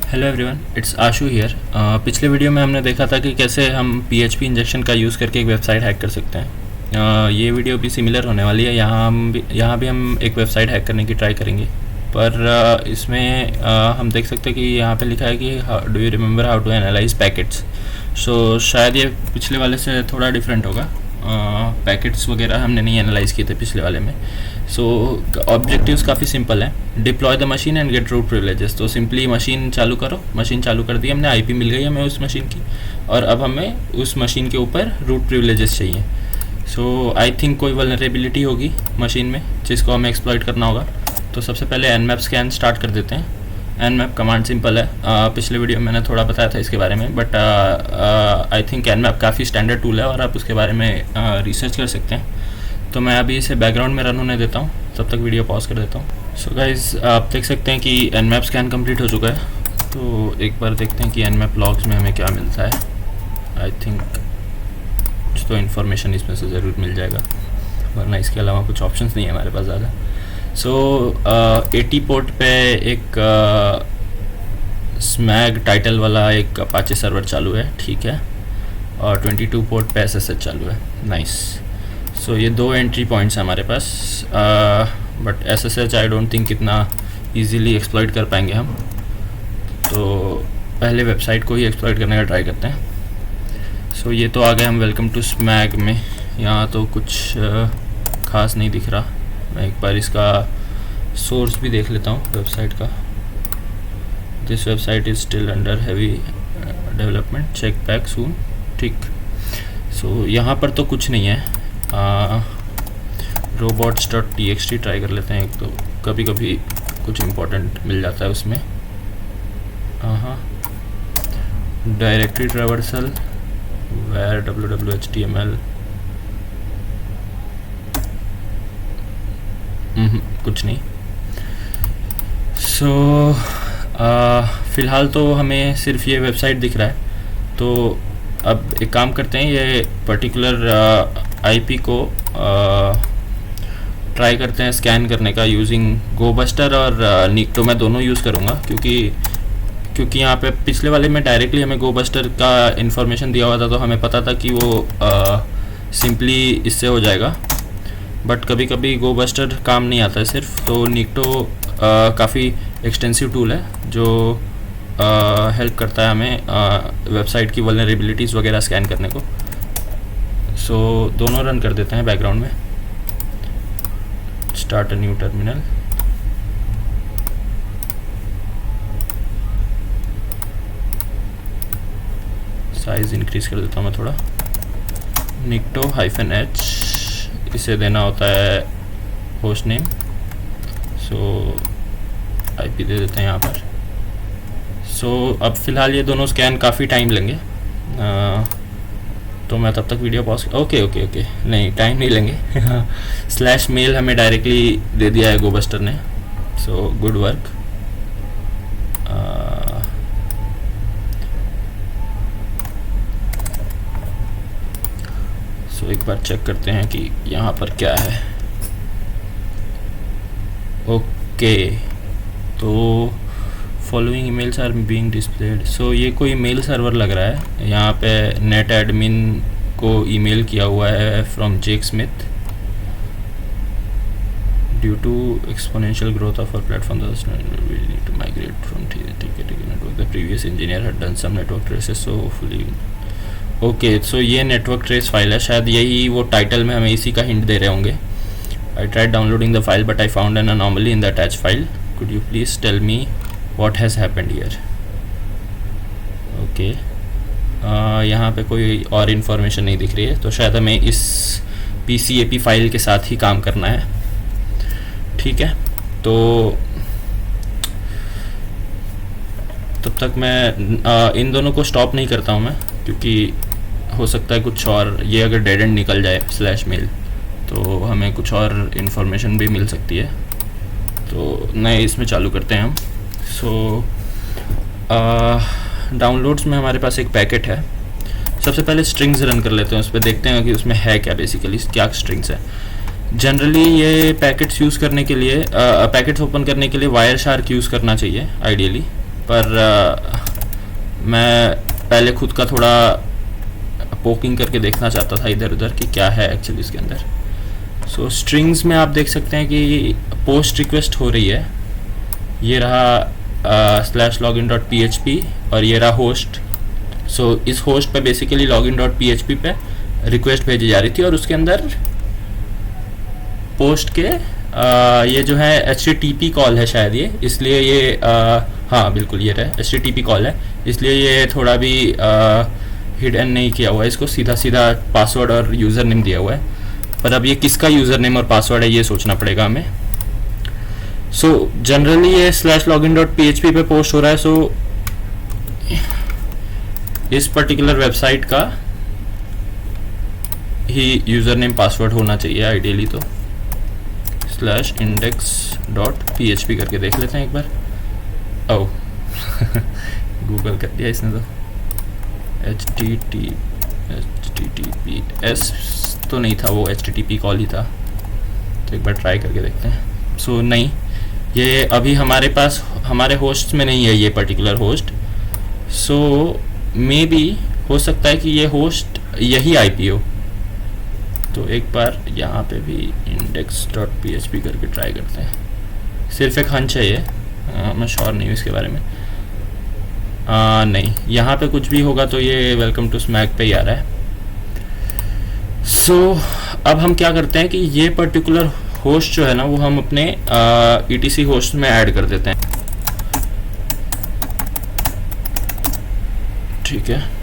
Hello everyone, it's Ashu here. पिछले video में हमने देखा था कि कैसे हम PHP इंजेक्शन का यूज़ करके एक वेबसाइट हैक कर सकते हैं। ये वीडियो भी सिमिलर होने वाली है। यहाँ भी हम एक वेबसाइट हैक करने की ट्राई करेंगे, पर इसमें हम देख सकते हैं कि यहाँ पे लिखा है कि do you remember how to analyse packets. So शायद ये पिछले वाले से थोड़ा डिफरेंट होगा। पैकेट्स वगैरह हमने नहीं एनालाइज किए थे पिछले वाले में। सो ऑब्जेक्टिव्स काफ़ी सिंपल हैं। Deploy the machine and get root privileges. तो सिंपली मशीन चालू करो। मशीन चालू कर दी हमने, IP मिल गई हमें उस मशीन की, और अब हमें उस मशीन के ऊपर रूट प्रिविलेजेस चाहिए। सो आई थिंक कोई वल्नरेबिलिटी होगी मशीन में जिसको हमें एक्सप्लॉइट करना होगा। तो सबसे पहले nmap स्कैन स्टार्ट कर देते हैं। nmap कमांड सिंपल है। पिछले वीडियो में मैंने थोड़ा बताया था इसके बारे में, बट आई थिंक nmap काफ़ी स्टैंडर्ड टूल है और आप उसके बारे में रिसर्च कर सकते हैं। तो मैं अभी इसे बैकग्राउंड में रन होने देता हूँ, तब तक वीडियो पॉज कर देता हूँ। सो गाइज, आप देख सकते हैं कि nmap स्कैन कंप्लीट हो चुका है। तो एक बार देखते हैं कि nmap लॉग्स में हमें क्या मिलता है। आई थिंक कुछ तो इन्फॉर्मेशन इसमें से ज़रूर मिल जाएगा, वरना इसके अलावा कुछ ऑप्शंस नहीं है हमारे पास ज़्यादा। सो 80 पोर्ट पे एक स्मैग टाइटल वाला एक अपाचे सर्वर चालू है, ठीक है, और 22 पोर्ट पे SSH चालू है। नाइस। सो ये दो एंट्री पॉइंट्स हैं हमारे पास, but SSH I don't think इतना इजीली एक्सप्लॉइट कर पाएंगे हम। तो पहले वेबसाइट को ही एक्सप्लॉइट करने का ट्राई करते हैं। सो ये तो आ गए हम वेलकम टू स्मैग में। यहाँ तो कुछ ख़ास नहीं दिख रहा। मैं एक बार इसका सोर्स भी देख लेता हूँ वेबसाइट का। This website is still under heavy development, check back soon. ठीक। सो यहाँ पर तो कुछ नहीं है। robots.txt ट्राई कर लेते हैं। एक तो कभी कभी कुछ इम्पोर्टेंट मिल जाता है उसमें। हाँ, डायरेक्टरी ट्रैवर्सल, where www.html, कुछ नहीं। सो फ़िलहाल तो हमें सिर्फ ये वेबसाइट दिख रहा है। तो अब एक काम करते हैं, ये पर्टिकुलर IP को ट्राई करते हैं स्कैन करने का यूजिंग गोबस्टर और निक्टो। मैं दोनों यूज़ करूँगा क्योंकि यहाँ पे पिछले वाले में डायरेक्टली हमें गोबस्टर का इन्फॉर्मेशन दिया हुआ था, तो हमें पता था कि वो सिंपली इससे हो जाएगा। बट कभी कभी गोबस्टर काम नहीं आता है सिर्फ। तो निक्टो काफ़ी एक्सटेंसिव टूल है जो हेल्प करता है हमें वेबसाइट की वल्नरेबिलिटीज़ वगैरह स्कैन करने को। सो दोनों रन कर देते हैं बैकग्राउंड में। Start a new terminal. Size increase कर देता हूँ मैं थोड़ा। nikto-h इसे देना होता है होस्ट नेम। सो IP दे देते हैं यहाँ पर। सो अब फ़िलहाल ये दोनों स्कैन काफ़ी टाइम लेंगे, तो मैं तब तक वीडियो पॉज। ओके, नहीं, टाइम नहीं लेंगे। /mail हमें डायरेक्टली दे दिया है गोबस्टर ने। So good work. सो एक बार चेक करते हैं कि यहाँ पर क्या है। ओके, तो following emails are being displayed. So ये कोई मेल सर्वर लग रहा है। यहाँ पे नेट एडमिन को ईमेल किया हुआ है from Jake Smith. Due to exponential growth of our platform we need to migrate from network. The previous engineer had done some network traces, so hopefully. Okay, so ये network trace file है। शायद यही वो title में हमें इसी का hint दे रहे होंगे। I tried downloading the file but I found an anomaly in the attach file. Could you please tell me what has happened here? Okay, यहाँ पे कोई और इन्फॉर्मेशन नहीं दिख रही है, तो शायद हमें इस PCAP फाइल के साथ ही काम करना है। ठीक है, तो तब तक मैं इन दोनों को स्टॉप नहीं करता हूँ मैं, क्योंकि हो सकता है कुछ और, ये अगर डेड एंड निकल जाए /mail तो हमें कुछ और इन्फॉर्मेशन भी मिल सकती है। तो नए इसमें चालू करते हैं हम। सो डाउनलोड्स में हमारे पास एक पैकेट है। सबसे पहले स्ट्रिंग्स रन कर लेते हैं, उस पर देखते हैं कि उसमें है क्या, बेसिकली क्या स्ट्रिंग्स है। जनरली ये पैकेट्स यूज़ करने के लिए पैकेट्स ओपन करने के लिए वायर शार्क यूज़ करना चाहिए आइडियली। पर मैं पहले खुद का थोड़ा पोकिंग करके देखना चाहता था इधर उधर कि क्या है एक्चुअली इसके अंदर। सो स्ट्रिंग्स में आप देख सकते हैं कि पोस्ट रिक्वेस्ट हो रही है, ये रहा /login.php और ये रहा होस्ट। सो इस होस्ट पे बेसिकली login.php पे रिक्वेस्ट भेजी जा रही थी और उसके अंदर पोस्ट के ये जो है HTTP कॉल है शायद ये, इसलिए ये हाँ बिल्कुल ये रहा HTTP कॉल है, इसलिए ये थोड़ा भी हिडन नहीं किया हुआ है, इसको सीधा सीधा पासवर्ड और यूज़र नेम दिया हुआ है। पर अब ये किसका यूज़र नेम और पासवर्ड है ये सोचना पड़ेगा हमें। सो जनरली ये /login.php पे पोस्ट हो रहा है। सो इस पर्टिकुलर वेबसाइट का ही यूज़र नेम पासवर्ड होना चाहिए आइडियली, तो /index.php करके देख लेते हैं एक बार। ओह गूगल कर दिया इसने तो। HTTPS तो नहीं था, वो HTTP कॉल ही था, तो एक बार ट्राई करके देखते हैं। सो नहीं, ये अभी हमारे पास हमारे होस्ट में नहीं है ये particular host. So may be हो सकता है कि ये होस्ट यही IP हो। तो एक बार यहाँ पे भी index.php करके ट्राई करते हैं। सिर्फ एक हंच है ये, मैं श्योर नहीं हूँ इसके बारे में। नहीं, यहाँ पे कुछ भी होगा तो ये वेलकम टू स्मैक पे ही आ रहा है। सो अब हम क्या करते हैं कि ये पर्टिकुलर होस्ट जो है ना वो हम अपने ETC होस्ट में ऐड कर देते हैं। ठीक है,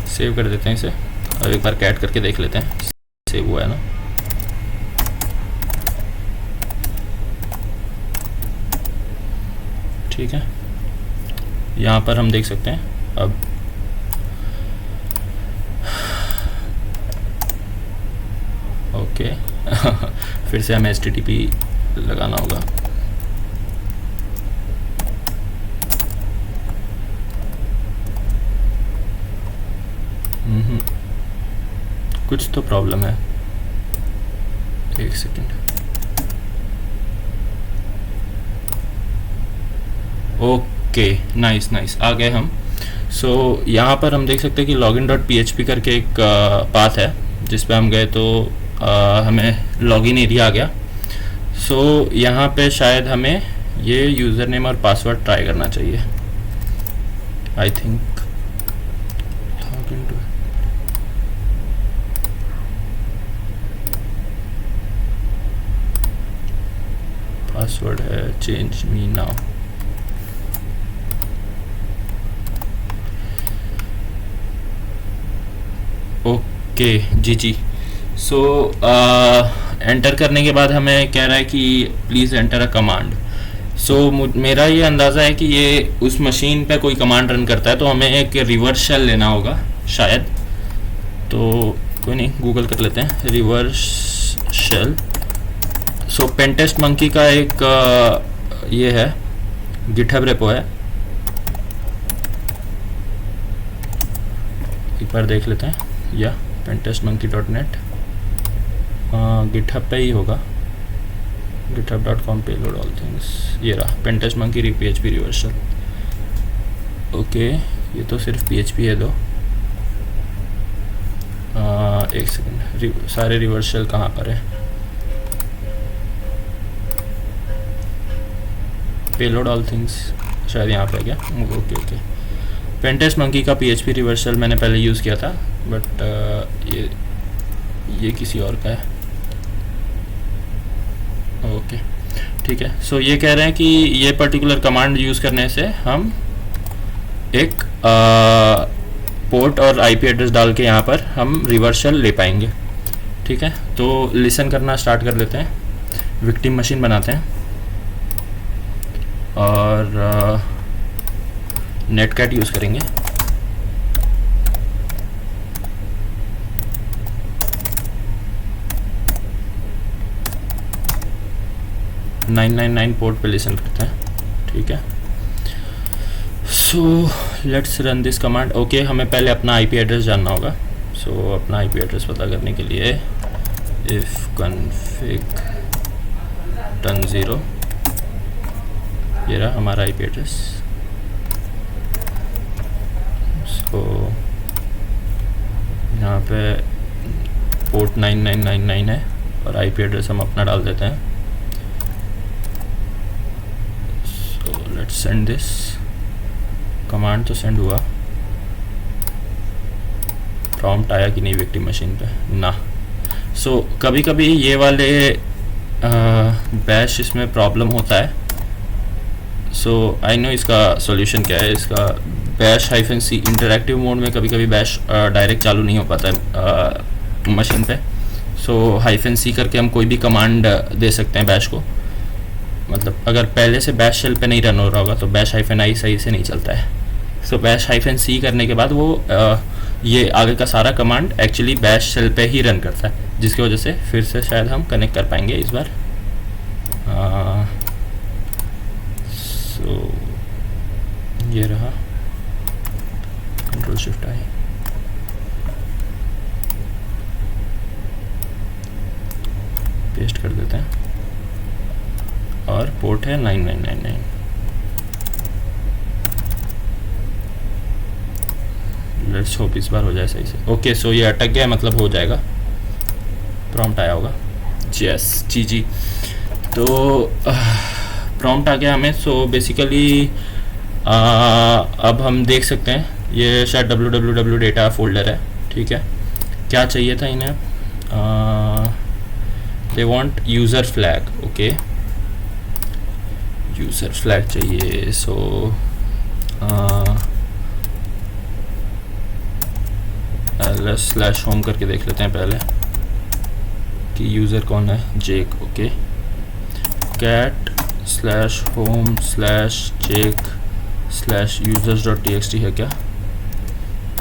सेव कर देते हैं इसे और एक बार कैट करके देख लेते हैं सेव हुआ है ना। ठीक है, यहाँ पर हम देख सकते हैं अब ओके फिर से हमें HTTP लगाना होगा। कुछ तो प्रॉब्लम है, एक सेकेंड। ओके नाइस नाइस, आ गए हम। सो यहाँ पर हम देख सकते हैं कि login.php करके एक पाथ है जिस पे हम गए तो हमें लॉगिन एरिया आ गया। सो यहाँ पे शायद हमें ये यूज़र नेम और पासवर्ड ट्राई करना चाहिए। आई थिंक पासवर्ड है चेंज मी नाउ। ओके जी। सो एंटर करने के बाद हमें कह रहा है कि प्लीज़ एंटर अ कमांड। सो मेरा ये अंदाज़ा है कि ये उस मशीन पे कोई कमांड रन करता है, तो हमें एक रिवर्स शेल लेना होगा शायद। तो कोई नहीं, गूगल कर लेते हैं रिवर्स शेल। सो पेनटेस्ट मंकी का एक ये है गिटहब रेपो है, एक बार देख लेते हैं। या pentestmonkey.net गिटहब पे ही होगा, github.com पेलोड ऑल थिंग्स। ये रहा pentestmonkey PHP रिवर्सल। ओके, ये तो सिर्फ PHP है दो। एक सेकंड, सारे रिवर्सल कहाँ पर है? पेलोड ऑल थिंग्स शायद यहाँ पे क्या। ओके पेनटेस्ट मंकी का PHP रिवर्सल मैंने पहले यूज़ किया था, बट ये किसी और का है। ओके ठीक है। सो ये कह रहे हैं कि ये पर्टिकुलर कमांड यूज़ करने से हम एक पोर्ट और IP एड्रेस डाल के यहाँ पर हम रिवर्सल ले पाएंगे। ठीक है, तो लिसन करना स्टार्ट कर लेते हैं। विक्टिम मशीन बनाते हैं और नेटकैट यूज़ करेंगे। 999 पोर्ट पे लिसन करते हैं, ठीक है। So let's run this command. Okay, हमें पहले अपना आईपी एड्रेस जानना होगा। सो अपना आईपी एड्रेस पता करने के लिए इफ config टन 0, ये रहा हमारा आईपी एड्रेस। सो यहाँ पे पोर्ट 9999 है और आईपी एड्रेस हम अपना डाल देते हैं। So let's send this. Command तो सेंड हुआ, प्रॉम्प्ट आया कि नहीं विक्टिम मशीन पे? ना। सो कभी कभी ये वाले बैश इसमें प्रॉब्लम होता है। सो आई नो इसका सॉल्यूशन क्या है। इसका बैश -c इंटरैक्टिव मोड में कभी कभी बैश डायरेक्ट चालू नहीं हो पाता है मशीन पे। सो -c करके हम कोई भी कमांड दे सकते हैं बैश को। मतलब अगर पहले से बैश शेल पे नहीं रन हो रहा होगा तो बैश -i सही से नहीं चलता है। सो बैश -c करने के बाद वो ये आगे का सारा कमांड एक्चुअली बैश शेल पे ही रन करता है, जिसकी वजह से फिर से शायद हम कनेक्ट कर पाएंगे इस बार। सो ये रहा, Ctrl+Shift+I, पेस्ट कर देते हैं और पोर्ट है 9999। लेट्स होप इस बार हो जाए सही से। ओके, सो ये अटक गया, मतलब हो जाएगा। प्रॉम्प्ट आया होगा, यस जी। तो प्रॉम्प्ट आ गया हमें। सो बेसिकली अब हम देख सकते हैं ये शायद www डेटा फोल्डर है, ठीक है। क्या चाहिए था इन्हें? They want user flag. Okay, user flag चाहिए। सो ls/home करके देख लेते हैं पहले कि यूज़र कौन है। जेक। ओके, cat/home/jake/users.txt है क्या?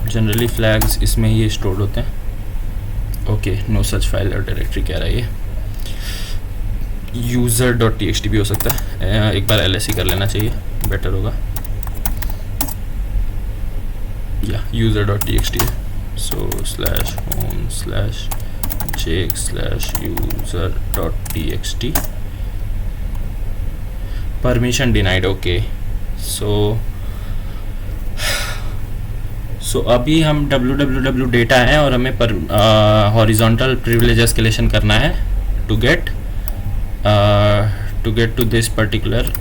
जनरली फ्लैग्स इसमें ही स्टोर होते हैं। ओके, नो सच फाइल और डायरेक्टरी कह रहा है ये। user.txt भी हो सकता है। एक बार ls ही कर लेना चाहिए, बेटर होगा। या user.txt है। सो /home/jake/user.txt परमिशन डिनाइड। ओके, सो अभी हम www डेटा है और हमें हॉरिजॉन्टल प्रिविलेज एस्केलेशन करना है to get to this particular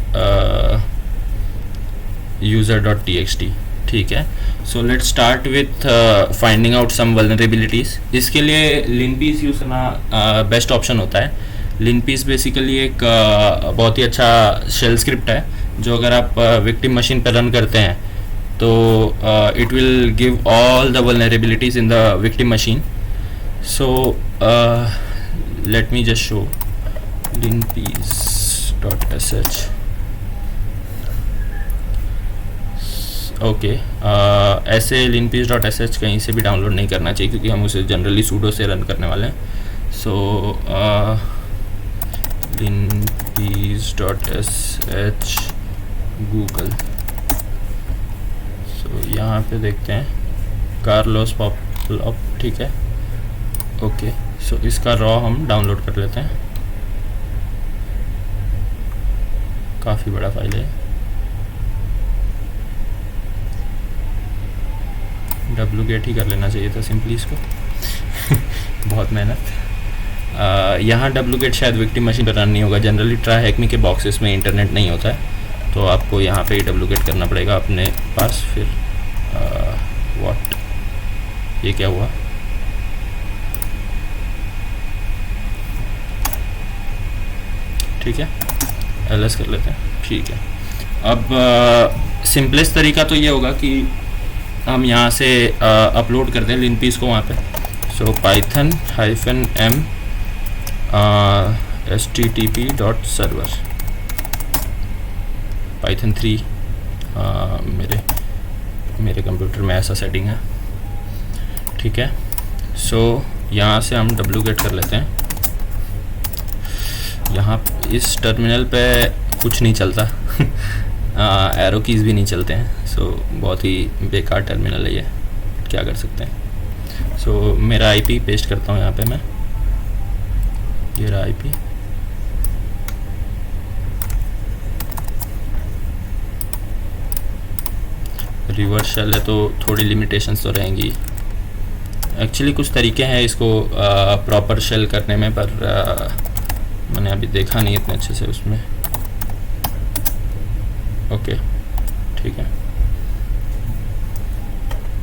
user.txt, ठीक है। So let's start with finding out some vulnerabilities. इसके लिए लिनपीस यूज़ करना बेस्ट ऑप्शन होता है। लिनपीस बेसिकली एक बहुत ही अच्छा शेल स्क्रिप्ट है जो अगर आप विक्टिम मशीन पर रन करते हैं तो it will give all the vulnerabilities in the victim machine. So let me just show linpiece.sh। Okay, ऐसे linpiece.sh कहीं से भी डाउनलोड नहीं करना चाहिए क्योंकि हम उसे जनरली सूडो से रन करने वाले हैं। सो linpiece.sh गूगल। सो यहाँ पे देखते हैं कार्लोस पॉपअप, ठीक है। ओके, सो इसका रॉ हम डाउनलोड कर लेते हैं। काफ़ी बड़ा फाइल है। wget ही कर लेना चाहिए था सिंपली इसको। बहुत मेहनत। यहाँ wget शायद विक्टिम मशीन पर रन नहीं होगा। जनरली ट्राई के बॉक्सेस में इंटरनेट नहीं होता है तो आपको यहाँ पे ही wget करना पड़ेगा अपने पास। फिर व्हाट, ये क्या हुआ? ठीक है, ls कर लेते हैं, ठीक है। अब सिंपलेस्ट तरीका तो ये होगा कि हम यहाँ से अपलोड कर दें लिनपीस को वहाँ पे। सो python -m http.server python 3 मेरे कंप्यूटर में ऐसा सेटिंग है, ठीक है। सो यहाँ से हम wget कर लेते हैं। यहाँ इस टर्मिनल पे कुछ नहीं चलता एरो कीज़ भी नहीं चलते हैं। सो बहुत ही बेकार टर्मिनल है ये, क्या कर सकते हैं। सो मेरा आईपी पेस्ट करता हूँ यहाँ पे मैं, ये रहा आईपी। रिवर्स शेल है तो थोड़ी लिमिटेशंस तो रहेंगी। एक्चुअली कुछ तरीके हैं इसको प्रॉपर शेल करने में, पर मैंने अभी देखा नहीं इतने अच्छे से उसमें। ओके ठीक है,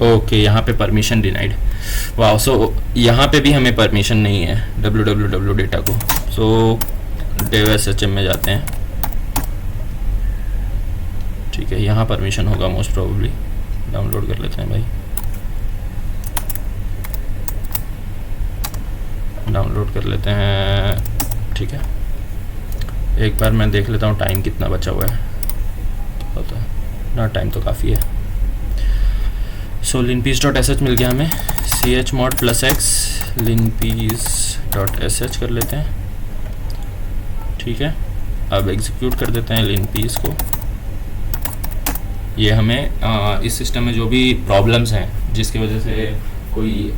ओके यहाँ पे परमिशन डिनाइड। वाह, सो यहाँ पे भी हमें परमिशन नहीं है www डेटा को। सो dev.shm में जाते हैं, ठीक है, यहाँ परमिशन होगा मोस्ट प्रोबेबली। डाउनलोड कर लेते हैं भाई, डाउनलोड कर लेते हैं, ठीक है। एक बार मैं देख लेता हूँ टाइम कितना बचा हुआ है, होता है ना, टाइम तो काफ़ी है। सो linpiece.sh मिल गया हमें, chmod +x linpiece.sh कर लेते हैं, ठीक है। अब एग्जीक्यूट कर देते हैं linpiece को। ये हमें इस सिस्टम में जो भी प्रॉब्लम्स हैं जिसकी वजह से कोई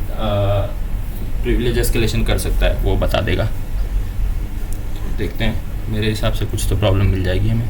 प्रिविलेज एस्केलेशन कर सकता है वो बता देगा। तो देखते हैं, मेरे हिसाब से कुछ तो प्रॉब्लम मिल जाएगी हमें।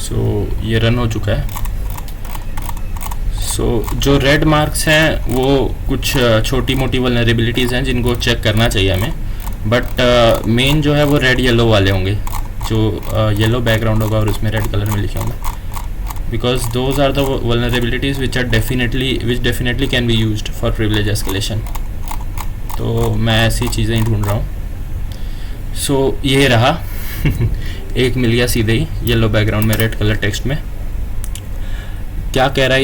सो ये रन हो चुका है। सो जो रेड मार्क्स हैं वो कुछ छोटी मोटी वल्नरेबिलिटीज़ हैं जिनको चेक करना चाहिए हमें, बट मेन जो है वो रेड येलो वाले होंगे, जो येलो बैकग्राउंड होगा और उसमें रेड कलर में लिखे होंगे, because those are the vulnerabilities which definitely can be used for privilege escalation. तो मैं ऐसी चीज़ें ही ढूंढ रहा हूँ। सो ये रहा एक मिल गया सीधे ही येलो बैकग्राउंड में रेड कलर टेक्स्ट में। क्या कह रहा है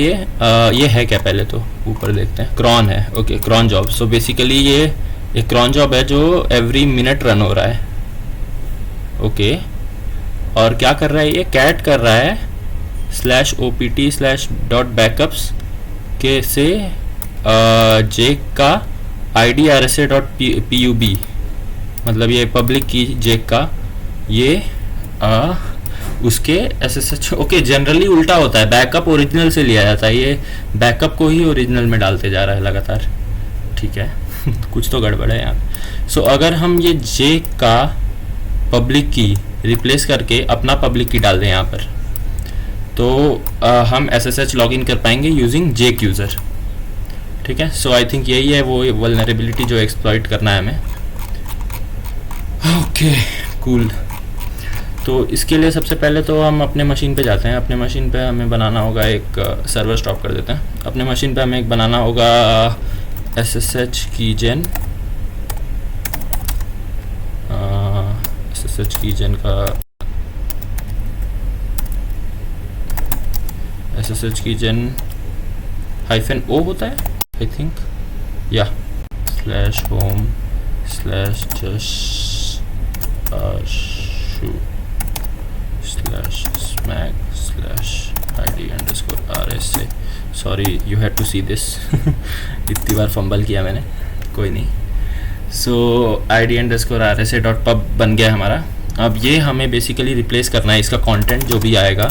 ये है क्या, पहले तो ऊपर देखते हैं। क्रॉन है, okay, cron job. So basically ये एक क्रॉन जॉब है जो एवरी मिनट रन हो रहा है, ओके। और क्या कर रहा है ये, कैट कर रहा है /opt/.backups के से जेक का id_rsa.pub, मतलब ये पब्लिक की जेक का ये उसके SSH। ओके, जनरली उल्टा होता है, बैकअप ओरिजिनल से लिया जाता है, ये बैकअप को ही ओरिजिनल में डालते जा रहा है लगातार, ठीक है। कुछ तो गड़बड़ है यहाँ। सो अगर हम ये जे का पब्लिक की रिप्लेस करके अपना पब्लिक की डाल दें यहाँ पर, तो हम SSH लॉगिन कर पाएंगे यूजिंग जेक यूज़र, ठीक है। सो आई थिंक यही है वो वल्नरेबिलिटी जो एक्सप्लॉइट करना है हमें। Okay cool. तो इसके लिए सबसे पहले तो हम अपने मशीन पे जाते हैं। अपने मशीन पे हमें बनाना होगा एक सर्वर स्टॉप कर देते हैं। अपने मशीन पे हमें एक बनाना होगा SSH कीजेन, SSH कीजेन का SSH कीजेन -o होता है आई थिंक, या /home/just/smack/id_rsa। Sorry you had to see this. इतनी बार फंबल किया मैंने, कोई नहीं। सो id_rsa.pub बन गया हमारा। अब ये हमें बेसिकली रिप्लेस करना है, इसका कंटेंट जो भी आएगा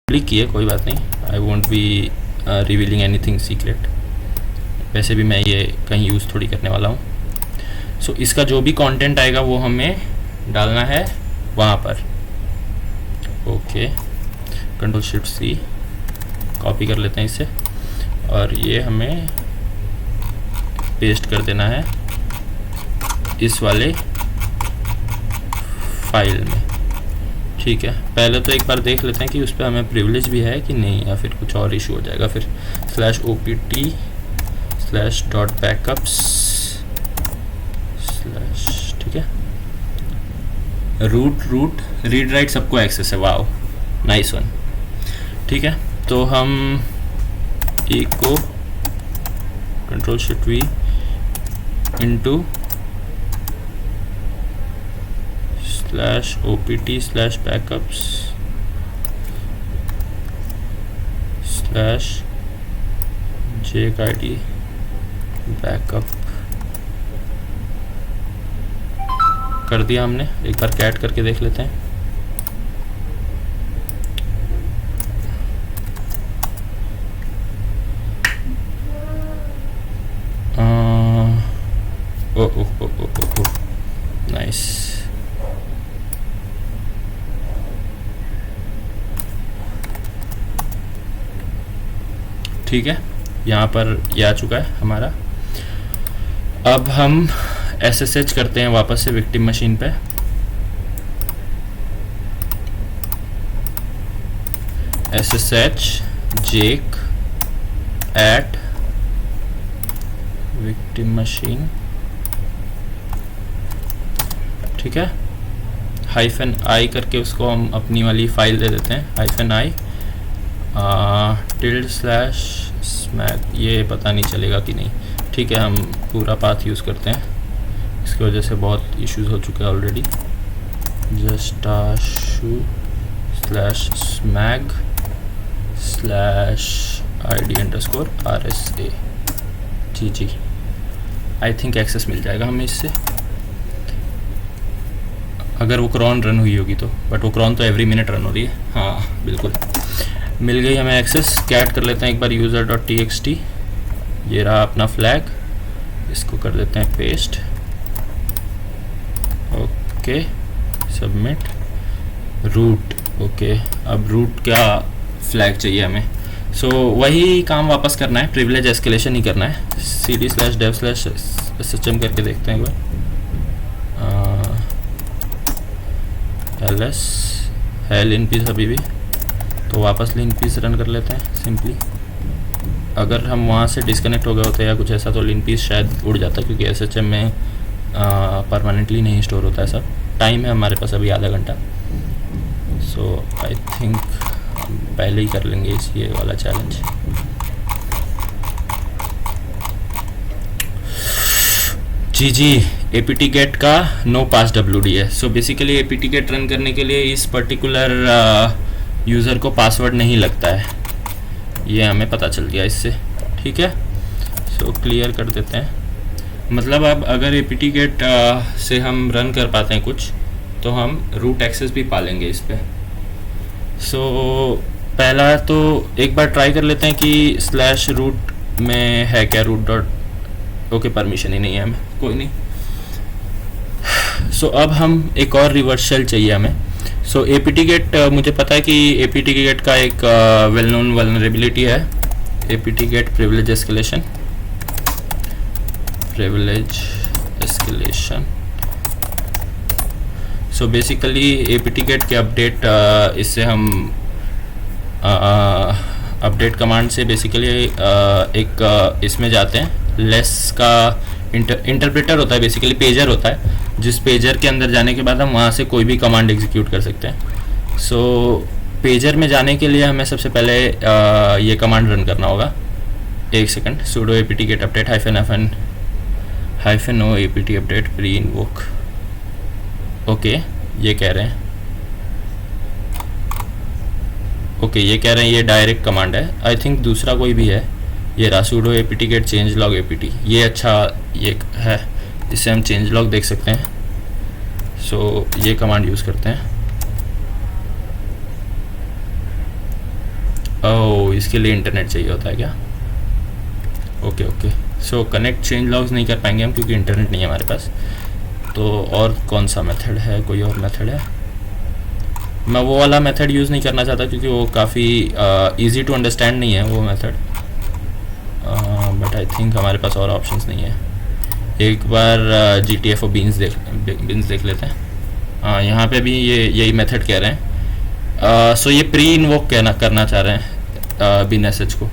क्लिक किए, कोई बात नहीं, I won't be revealing anything secret. वैसे भी मैं ये कहीं यूज़ थोड़ी करने वाला हूँ। सो इसका जो भी कंटेंट आएगा वो हमें डालना है वहाँ पर, ओके। Ctrl+Shift+C कॉपी कर लेते हैं इसे, और ये हमें पेस्ट कर देना है इस वाले फाइल में, ठीक है। पहले तो एक बार देख लेते हैं कि उस पर हमें प्रिविलेज भी है कि नहीं, या फिर कुछ और इशू हो जाएगा। फिर /opt/.backups/ ठीक है। रूट रीड राइट सबको एक्सेस है, वाओ नाइस वन, ठीक है। तो हम echo control shift v into /opt/backups /jkid backup कर दिया हमने। एक बार कैट करके देख लेते हैं। ओ नाइस। ठीक है, यहाँ पर ये आ चुका है हमारा। अब हम SSH करते हैं वापस से विक्टिम मशीन पे। SSH जेक एट विक्टिम मशीन। ठीक है, -i करके उसको हम अपनी वाली फाइल दे देते हैं। -i /smack, ये पता नहीं चलेगा कि नहीं। ठीक है, हम पूरा पाथ यूज़ करते हैं, इसकी वजह से बहुत इश्यूज हो चुके हैं ऑलरेडी। /shu/smag/id_rsa। जी आई थिंक एक्सेस मिल जाएगा हमें इससे, अगर वो क्रॉन रन हुई होगी तो। बट वो क्रॉन तो एवरी मिनट रन हो रही है। हाँ बिल्कुल मिल गई हमें एक्सेस। कैट कर लेते हैं एक बार user.txt। ये रहा अपना फ्लैग, इसको कर देते हैं paste. Okay, submit. Root, okay, अब रूट क्या फ्लैग चाहिए हमें। सो वही काम वापस करना है, प्रिविलेज एस्केलेशन ही करना है। cd/dev/shm करके देखते हैं एक बार। ls है linpiece अभी भी, तो वापस linpiece रन कर लेते हैं सिंपली। अगर हम वहाँ से डिस्कनेक्ट हो गए होते या कुछ ऐसा तो linpiece शायद उड़ जाता, क्योंकि SHM में परमानेंटली नहीं स्टोर होता है सब। टाइम है हमारे पास अभी आधा घंटा, सो आई थिंक हम पहले ही कर लेंगे इस ये वाला चैलेंज। जी apt get का नो पास WD है। So basically apt get run करने के लिए इस पर्टिकुलर यूज़र को पासवर्ड नहीं लगता है, ये हमें पता चल गया इससे। ठीक है, सो क्लियर कर देते हैं। मतलब अब अगर apt get से हम रन कर पाते हैं कुछ, तो हम रूट एक्सेस भी पालेंगे इस पर। सो पहला तो एक बार ट्राई कर लेते हैं कि /root में है क्या root. ओके, परमिशन ही नहीं है हमें, कोई नहीं। सो अब हम एक और रिवर्स शेल चाहिए हमें। सो apt get, मुझे पता है कि apt get का एक वेल नोन वल्नरेबिलिटी है, apt get privilege escalation। So basically apt get के अपडेट, इससे हम अपडेट कमांड से बेसिकली एक इसमें जाते हैं। लेस का इंटरप्रेटर होता है, बेसिकली पेजर होता है, जिस पेजर के अंदर जाने के बाद हम वहाँ से कोई भी कमांड एग्जीक्यूट कर सकते हैं। सो पेजर में जाने के लिए हमें सबसे पहले ये कमांड रन करना होगा। एक second, sudo apt get update -o apt update pre invoke। Okay, ये कह रहे हैं, ओके ये कह रहे हैं ये डायरेक्ट कमांड है। आई थिंक दूसरा कोई भी है, ये रहा sudo apt get changelog apt। ये अच्छा ये है, इससे हम changelog देख सकते हैं। सो ये कमांड यूज़ करते हैं। ओह, इसके लिए इंटरनेट चाहिए होता है क्या? ओके ओके, सो कनेक्ट changelogs नहीं कर पाएंगे हम, क्योंकि इंटरनेट नहीं है हमारे पास। तो और कौन सा मेथड है, कोई और मेथड है? मैं वो वाला मेथड यूज़ नहीं करना चाहता, क्योंकि वो काफ़ी इजी टू अंडरस्टैंड नहीं है वो मेथड। बट आई थिंक हमारे पास और ऑप्शंस नहीं है। एक बार GTFO बीन्स देख लेते हैं। यहाँ पे भी ये यही मेथड कह रहे हैं। सो ये प्री इन्वोक करना चाह रहे हैं बिन SH को।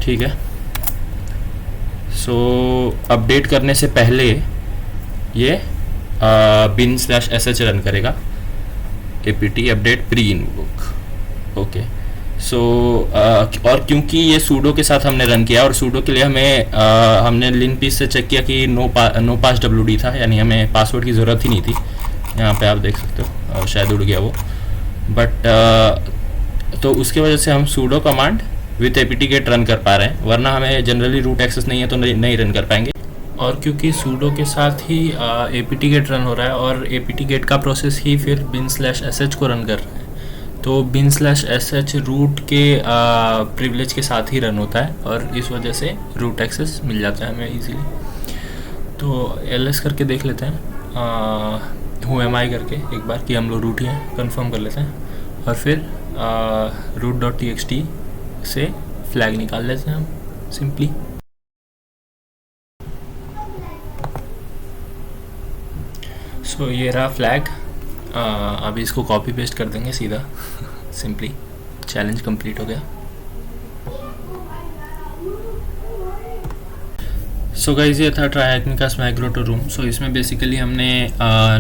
ठीक है, सो अपडेट करने से पहले ये bin/sh रन करेगा apt update pre invoke। Okay, so और क्योंकि ये सूडो के साथ हमने रन किया और सूडो के लिए हमें हमने लिनपीस से चेक किया कि नो पास WD था, यानी हमें पासवर्ड की ज़रूरत ही नहीं थी। यहाँ पे आप देख सकते हो, शायद उड़ गया वो, बट तो उसकी वजह से हम sudo command with apt-get run कर पा रहे हैं, वरना हमें जनरली रूट एक्सेस नहीं है तो नहीं रन कर पाएंगे। और क्योंकि सूडो के साथ ही apt-get रन हो रहा है और apt-get का प्रोसेस ही फिर bin/sh को रन कर रहा है, तो bin/sh रूट के प्रिविलेज के साथ ही रन होता है और इस वजह से रूट एक्सेस मिल जाता है हमें इजीली। तो ls करके देख लेते हैं who am I करके एक बार कि हम लोग रूट ही हैं, कंफर्म कर लेते हैं और फिर root.txt से फ्लैग निकाल लेते हैं हम सिंपली। सो ये रहा फ्लैग। अभी इसको कॉपी पेस्ट कर देंगे सीधा सिंपली, चैलेंज कंप्लीट हो गया। सो गाइस, ये था ट्राइएकनिकास माइग्रो टू रूम। सो इसमें बेसिकली हमने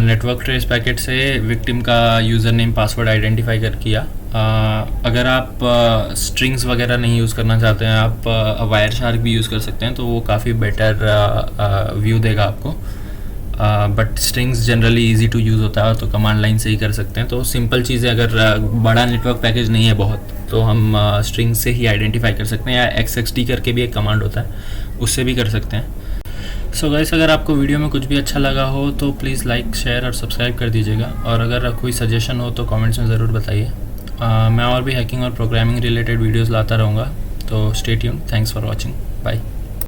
नेटवर्क ट्रेस पैकेट से विक्टिम का यूज़र नेम पासवर्ड आइडेंटिफाई कर किया। अगर आप स्ट्रिंग्स वगैरह नहीं यूज़ करना चाहते हैं, आप वायर शार्क भी यूज़ कर सकते हैं, तो वो काफ़ी बेटर व्यू देगा आपको। But strings generally easy to use होता है तो कमांड लाइन से ही कर सकते हैं। तो सिंपल चीज़ें, अगर बड़ा नेटवर्क पैकेज नहीं है बहुत, तो हम स्ट्रिंग से ही आइडेंटिफाई कर सकते हैं, या XXT करके भी एक कमांड होता है, उससे भी कर सकते हैं। सो गाइस, अगर आपको वीडियो में कुछ भी अच्छा लगा हो तो प्लीज़ लाइक, शेयर और सब्सक्राइब कर दीजिएगा, और अगर कोई सजेशन हो तो कमेंट्स में ज़रूर बताइए। मैं और भी हैकिंग और प्रोग्रामिंग रिलेटेड वीडियोज़ लाता रहूँगा, तो stay tuned. Thanks for watching, bye.